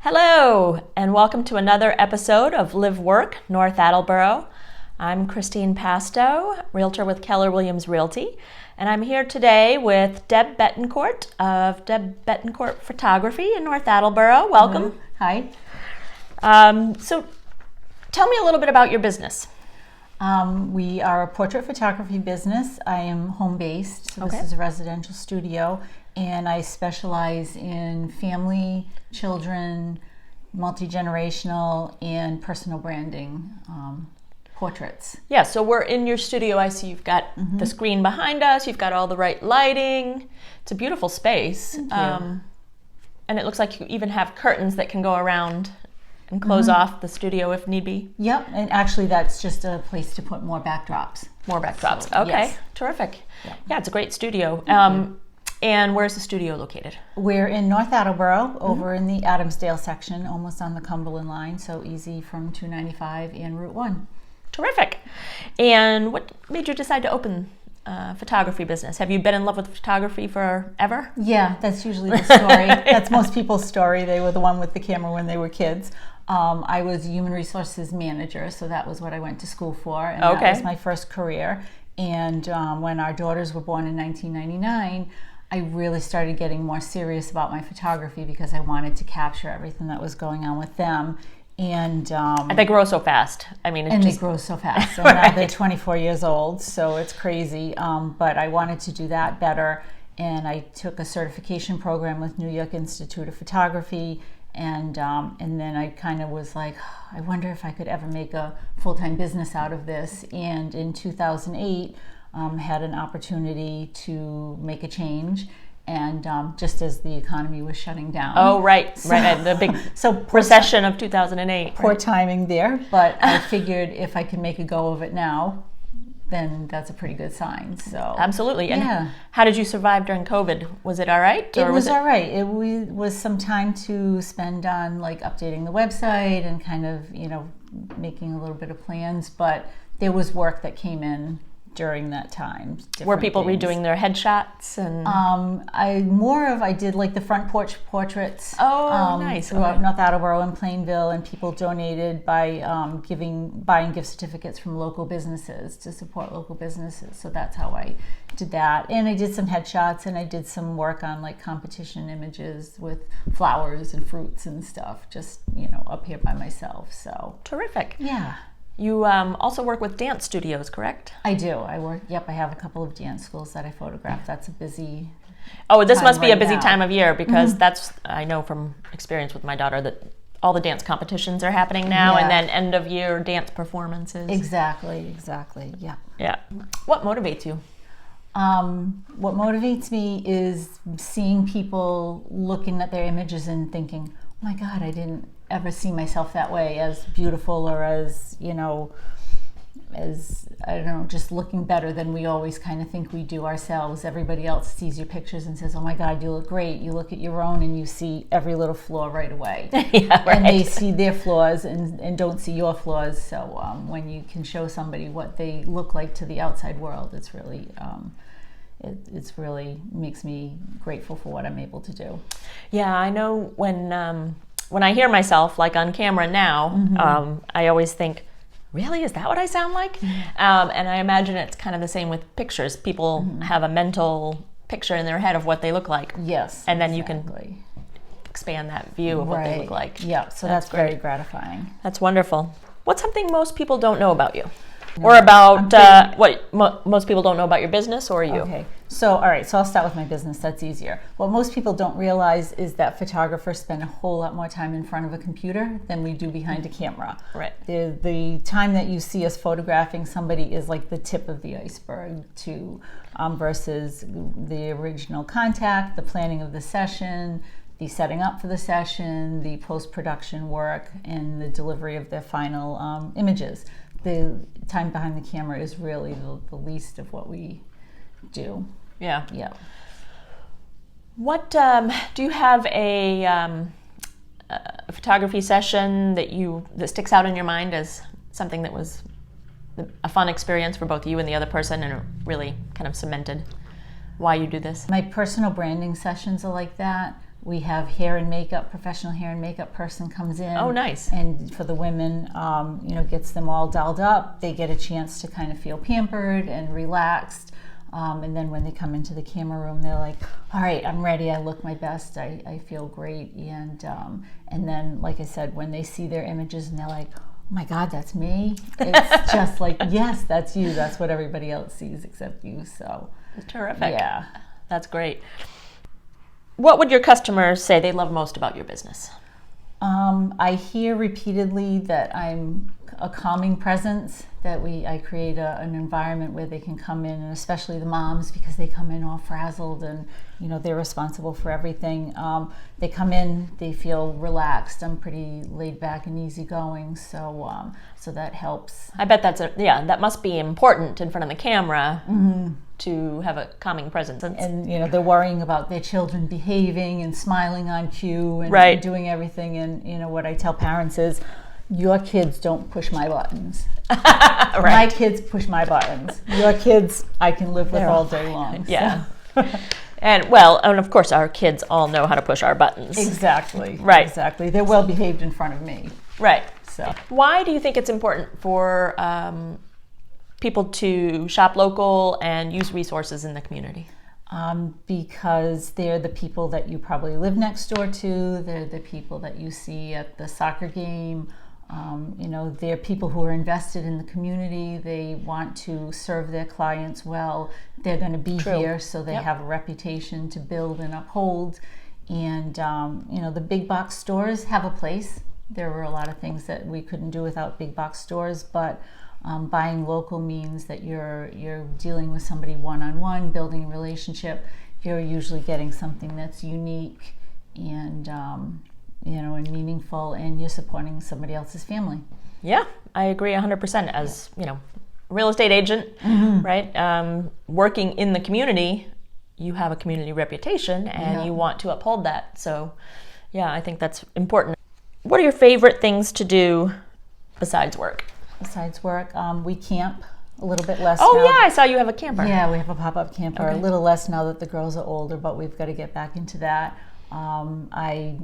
Hello, and welcome to another episode of Live Work North Attleboro. I'm Christine Pasto, Realtor with Keller Williams Realty, and I'm here today with Deb Bettencourt of Deb Bettencourt Photography in North Attleboro. Welcome. Hi. So tell me a little bit about your business. We are a portrait photography business. I am home-based, so This is a residential studio, and I specialize in family, children, multi-generational, and personal branding portraits. Yeah, so we're in your studio. I see you've got the screen behind us. You've got all the right lighting. It's a beautiful space. Thank you. And it looks like you even have curtains that can go around and close off the studio if need be. Yep, and actually that's just a place to put more backdrops. More backdrops. So, okay, yes. Terrific. Yeah. Yeah, it's a great studio. And where's the studio located? We're in North Attleboro, over in the Adamsdale section, almost on the Cumberland line, so easy from 295 and Route 1. Terrific. And what made you decide to open a photography business? Have you been in love with photography forever? Yeah, that's usually the story. That's most people's story. They were the one with the camera when they were kids. I was a human resources manager, so that was what I went to school for, and that was my first career. And when our daughters were born in 1999, I really started getting more serious about my photography because I wanted to capture everything that was going on with them. And they grow so fast. I mean, they grow so fast. So now they're 24 years old, so it's crazy. But I wanted to do that better, and I took a certification program with New York Institute of Photography, and then I kind of was like, I wonder if I could ever make a full-time business out of this. And in 2008, had an opportunity to make a change, and just as the economy was shutting down. Oh, right. The big recession of 2008. Poor timing there, but I figured if I can make a go of it now, then that's a pretty good sign. So absolutely. And yeah. How did you survive during COVID? Was it all right? It was all right. It was some time to spend on like updating the website and kind of, making a little bit of plans, but there was work that came in during that time. Were people redoing their headshots? And I did like the front porch portraits. Oh, nice. Throughout North Attleboro and Plainville, and people donated by buying gift certificates from local businesses to support local businesses. So that's how I did that. And I did some headshots, and I did some work on like competition images with flowers and fruits and stuff, just up here by myself. So terrific. Yeah. You also work with dance studios, correct? I do. I have a couple of dance schools that I photograph. That's a busy this must be right a busy now. Time of year, because I know from experience with my daughter that all the dance competitions are happening now, and then end of year dance performances. Exactly. Yeah. Yeah. What motivates you? What motivates me is seeing people looking at their images and thinking, oh my God, I didn't ever see myself that way, as beautiful or as I don't know, just looking better than we always kind of think we do ourselves. Everybody else sees your pictures and says, oh my God, you look great. You look at your own and you see every little flaw right away. Yeah, right. And they see their flaws and don't see your flaws. So when you can show somebody what they look like to the outside world, it's really it's really makes me grateful for what I'm able to do. Yeah, I know when I hear myself, like on camera now, I always think, really, is that what I sound like? And I imagine it's kind of the same with pictures. People have a mental picture in their head of what they look like. Yes. And then you can expand that view of what they look like. Yeah, so that's very gratifying. That's wonderful. What's something most people don't know about you? Or about what most people don't know about your business or you? Okay, so all right, so I'll start with my business. That's easier. What most people don't realize is that photographers spend a whole lot more time in front of a computer than we do behind a camera. Right. The time that you see us photographing somebody is like the tip of the iceberg versus the original contact, the planning of the session, the setting up for the session, the post-production work, and the delivery of their final images. The time behind the camera is really the least of what we do. Yeah. Yeah. What do you have a photography session that sticks out in your mind as something that was a fun experience for both you and the other person, and it really kind of cemented why you do this? My personal branding sessions are like that. We have hair and makeup, professional hair and makeup person comes in. Oh, nice. And for the women, gets them all dolled up. They get a chance to kind of feel pampered and relaxed. And then when they come into the camera room, they're like, all right, I'm ready. I look my best. I feel great. And then, like I said, when they see their images and they're like, oh my God, that's me. It's just like, yes, that's you. That's what everybody else sees except you. So terrific. Yeah. That's great. What would your customers say they love most about your business? I hear repeatedly that I'm a calming presence, that I create an environment where they can come in, and especially the moms, because they come in all frazzled and they're responsible for everything. They come in, they feel relaxed. I'm pretty laid back and easygoing, so that helps. I bet that must be important in front of the camera. Mm-hmm. To have a calming presence. And they're worrying about their children behaving and smiling on cue and right. doing everything. And what I tell parents is, your kids don't push my buttons. Right. My kids push my buttons. Your kids I can live with all day long. Yeah. So. And of course our kids all know how to push our buttons. Exactly. Right. Exactly. They're well behaved in front of me. Right. So why do you think it's important for people to shop local and use resources in the community? Because they're the people that you probably live next door to. They're the people that you see at the soccer game. They're people who are invested in the community. They want to serve their clients well. They're going to be True. Here, so they have a reputation to build and uphold. And, the big box stores have a place. There were a lot of things that we couldn't do without big box stores, but buying local means that you're dealing with somebody one-on-one, building a relationship. You're usually getting something that's unique and and meaningful, and you're supporting somebody else's family. Yeah, I agree 100%. As real estate agent, mm-hmm. right? Working in the community, you have a community reputation, and you want to uphold that. So, yeah, I think that's important. What are your favorite things to do besides work? Besides work, we camp a little bit less now. now. Yeah, I saw you have a camper. Yeah, we have a pop-up camper. Okay. A little less now that the girls are older, but we've got to get back into that. I'm a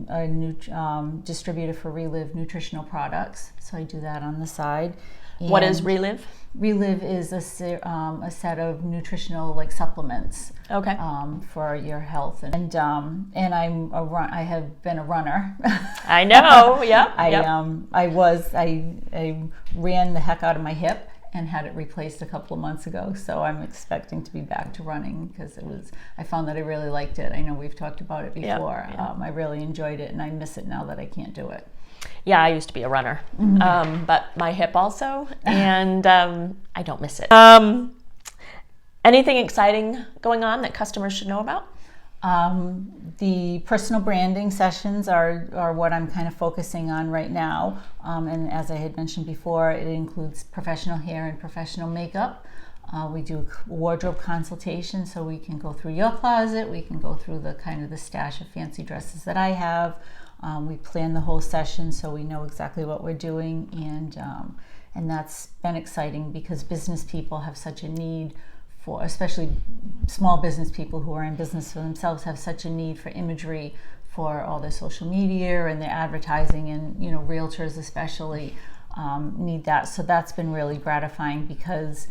distributor for Relive nutritional products, so I do that on the side. And what is Relive? Relive is a set of nutritional supplements. Okay. For your health, and I have been a runner. I know. Yeah. I ran the heck out of my hip and had it replaced a couple of months ago. So I'm expecting to be back to running because I found that I really liked it. I know we've talked about it before. Yeah. I really enjoyed it, and I miss it now that I can't do it. Yeah, I used to be a runner, mm-hmm. But my hip also, and I don't miss it. Anything exciting going on that customers should know about? The personal branding sessions are what I'm kind of focusing on right now. And as I had mentioned before, it includes professional hair and professional makeup. We do wardrobe consultation, so we can go through your closet. We can go through the stash of fancy dresses that I have. We plan the whole session so we know exactly what we're doing, and that's been exciting because business people have such a need for, especially small business people who are in business for themselves, have such a need for imagery for all their social media and their advertising, and realtors especially need that. So that's been really gratifying because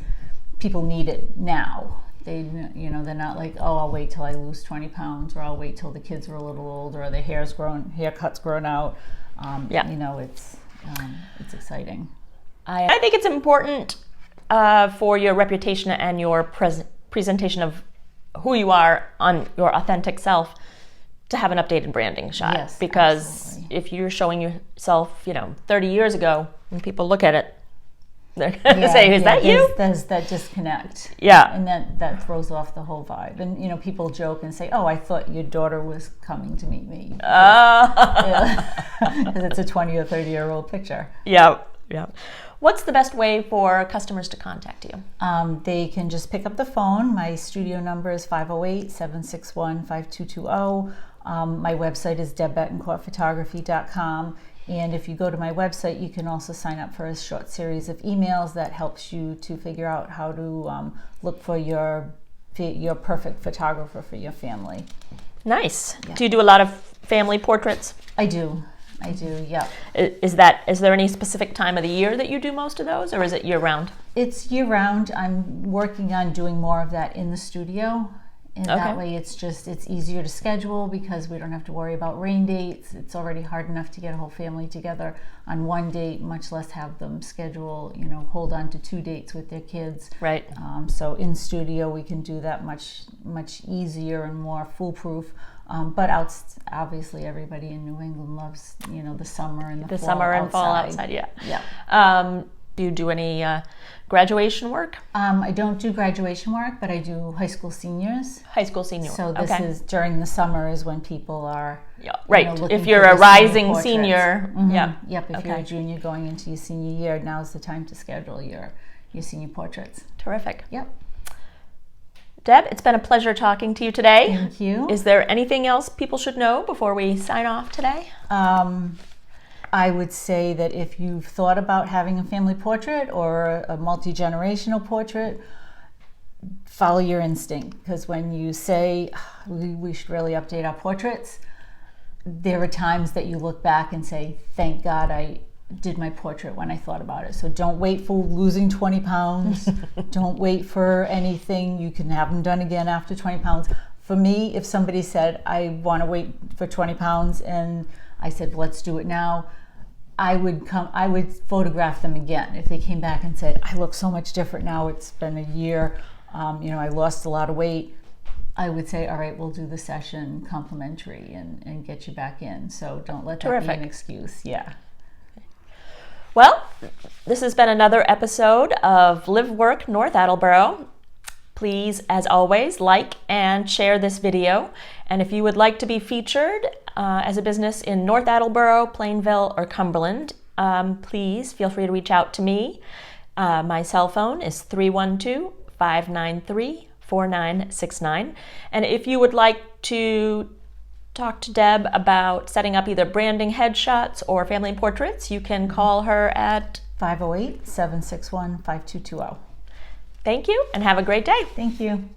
people need it now. They're not like, oh, I'll wait till I lose 20 pounds, or I'll wait till the kids are a little older, or their haircut's grown out. It's exciting. I think it's important for your reputation and your presentation of who you are on your authentic self to have an updated branding shot. Yes, because absolutely. If you're showing yourself, 30 years ago, when people look at it, they're going to say, is that you? There's that disconnect. Yeah. And that throws off the whole vibe. And, people joke and say, oh, I thought your daughter was coming to meet me. Because it's a 20 or 30-year-old picture. Yeah. Yeah. What's the best way for customers to contact you? They can just pick up the phone. My studio number is 508-761-5220. My website is debbettencourtphotography.com. And if you go to my website, you can also sign up for a short series of emails that helps you to figure out how to look for your perfect photographer for your family. Nice. Yeah. Do you do a lot of family portraits? I do, yeah. Is there any specific time of the year that you do most of those, or is it year round? It's year round. I'm working on doing more of that in the studio. And that way it's easier to schedule because we don't have to worry about rain dates. It's already hard enough to get a whole family together on one date, much less have them schedule, hold on to 2 dates with their kids. Right. So in studio we can do that much easier and more foolproof. But obviously everybody in New England loves, the summer and the fall summer and outside. fall outside, yeah. Yeah. Do you do any graduation work? I don't do graduation work, but I do high school seniors. High school senior So work. this is during the summer is when people are right. Looking If you're for a the rising portraits. senior, Yep. If you're a junior going into your senior year, now's the time to schedule your senior portraits. Terrific. Yep. Deb, it's been a pleasure talking to you today. Thank you. Is there anything else people should know before we sign off today? I would say that if you've thought about having a family portrait or a multi-generational portrait, follow your instinct, because when you say we should really update our portraits, there are times that you look back and say, thank God I did my portrait when I thought about it. So don't wait for losing 20 pounds. Don't wait for anything. You can have them done again after 20 pounds. For me, if somebody said, I want to wait for 20 pounds, and I said, let's do it now, I would photograph them again. If they came back and said, I look so much different now, it's been a year, I lost a lot of weight, I would say, all right, we'll do the session complimentary and get you back in. So don't let that be an excuse. Yeah. Well, this has been another episode of Live Work North Attleboro. Please, as always, like and share this video. And if you would like to be featured as a business in North Attleboro, Plainville, or Cumberland, please feel free to reach out to me. My cell phone is 312-593-4969. And if you would like to talk to Deb about setting up either branding headshots or family portraits, you can call her at 508-761-5220. Thank you and have a great day. Thank you.